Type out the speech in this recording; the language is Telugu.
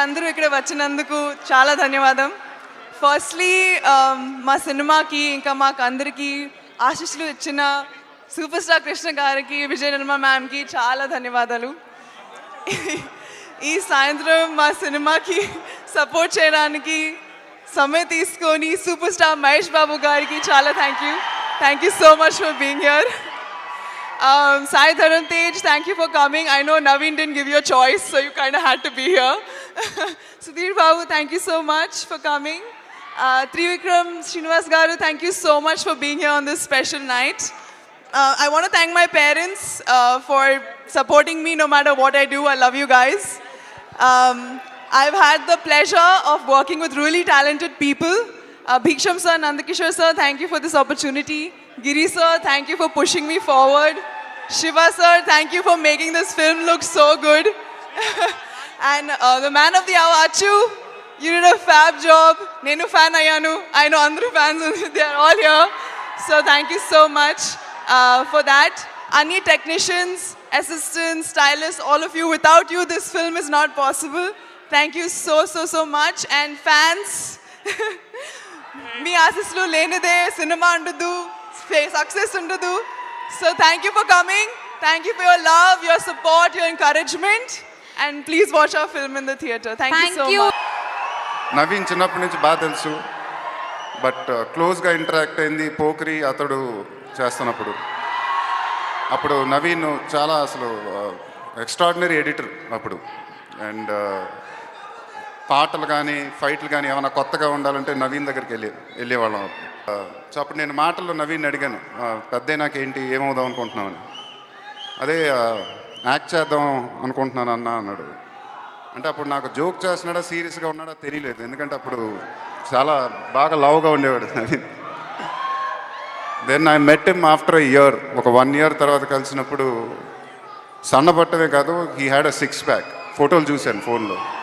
మీరందరూ ఇక్కడ వచ్చినందుకు చాలా ధన్యవాదం. ఫస్ట్లీ మా సినిమాకి ఇంకా మాకు అందరికీ ఆశీస్సులు ఇచ్చిన సూపర్ స్టార్ కృష్ణ గారికి, విజయ నిర్మల మ్యామ్కి చాలా ధన్యవాదాలు. ఈ సాయంత్రం మా సినిమాకి సపోర్ట్ చేయడానికి సమయం తీసుకొని సూపర్ స్టార్ మహేష్ బాబు గారికి చాలా thank you so much for being here. Sai Dharan Tej, thank you for coming. I know Naveen didn't give you a choice, so you kind of had to be here. Sudhir Babu, thank you so much for coming. Trivikram Srinivas Garu, thank you so much for being here on this special night. I want to thank my parents for supporting me no matter what I do. I love you guys. I've had the pleasure of working with really talented people. Bhiksham sir, Nandakishore sir, thank you for this opportunity. Giri sir, thank you for pushing me forward. Shiva sir, thank you for making this film look so good. And the man of the hour, Achu, you did a fab job. Nenu fan ayanu. I know andru fans, they are all here. So thank you so much for that. Any technicians, assistants, stylists, all of you, without you this film is not possible. Thank you so much. And fans, మీ ఆశీస్సులు లేనిదే సినిమా ఉండదు, సక్సెస్ ఉండదు. So thank you for coming, thank you for your love, your support, your encouragement, and please watch hour film in the theatre. Thank you so much. Naveen చిన్నప్పటి నుంచి బాగా తెలుసు, బట్ క్లోజ్గా ఇంటరాక్ట్ అయింది పోక్రి అతడు చేస్తున్నప్పుడు. అప్పుడు నవీన్ చాలా అసలు ఎక్స్ట్రాడినరీ ఎడిటర్ అప్పుడు. అండ్ పాటలు కానీ ఫైట్లు కానీ ఏమైనా కొత్తగా ఉండాలంటే నవీన్ దగ్గరికి వెళ్ళేవాళ్ళం. సో అప్పుడు నేను మాటల్లో నవీన్ అడిగాను, పెద్ద నాకేంటి ఏమవుదాం అనుకుంటున్నామని. అదే యాక్ట్ చేద్దాం అనుకుంటున్నాను అన్నాడు. అంటే అప్పుడు నాకు జోక్ చేస్తున్నాడా సీరియస్గా ఉన్నాడా తెలియలేదు, ఎందుకంటే అప్పుడు చాలా బాగా లవ్గా ఉండేవాడు Naveen. Then I met him after a year, ఒక 1 year తర్వాత కలిసినప్పుడు సన్నబట్టమే కాదు, హీ హ్యాడ్ అ 6 pack. ఫోటోలు చూశాను ఫోన్లో.